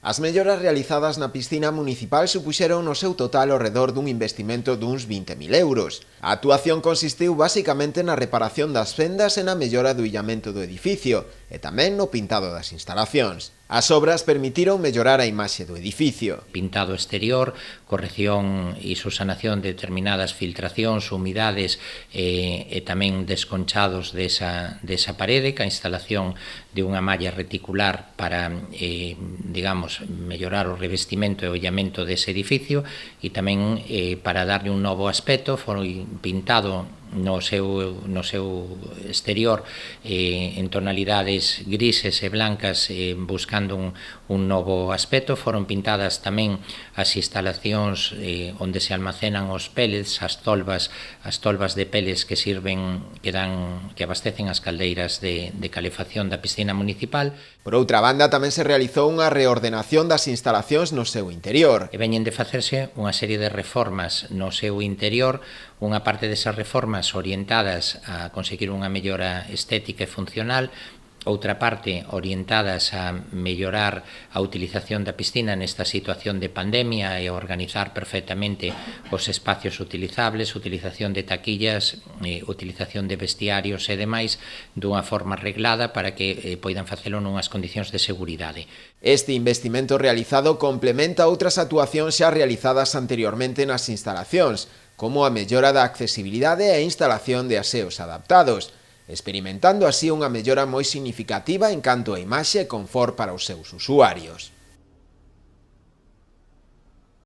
As melloras realizadas na piscina municipal supuxeron no seu total ao redor dun investimento duns 20.000 euros. A actuación consistiu basicamente na reparación das fendas e na mellora do illamento do edificio, e tamén no pintado das instalacións. As obras permitiron mellorar a imaxe do edificio. Pintado exterior, corrección e subsanación de determinadas filtracións, humidades e tamén desconchados desa parede, ca instalación de unha malla reticular para, mellorar o revestimento e o illamento dese edificio e tamén para darlle un novo aspecto. Foi pintado no seu exterior en tonalidades grises e blancas, buscando un novo aspecto. Foron pintadas tamén as instalacións onde se almacenan os pellets, as tolvas de pellets que abastecen as caldeiras de calefacción da piscina municipal. Por outra banda, tamén se realizou unha reordenación das instalacións no seu interior. E veñen de facerse unha serie de reformas no seu interior, unha parte desas reformas orientadas a conseguir unha mellora estética e funcional, outra parte orientadas a mellorar a utilización da piscina nesta situación de pandemia e a organizar perfectamente os espacios utilizables, utilización de taquillas, utilización de vestiarios e demais dunha forma reglada para que poidan facelo nunhas condicións de seguridade. Este investimento realizado complementa outras actuacións xa realizadas anteriormente nas instalacións, como a mellora da accesibilidade e a instalación de aseos adaptados, experimentando así unha mellora moi significativa en canto a imaxe e confort para os seus usuarios.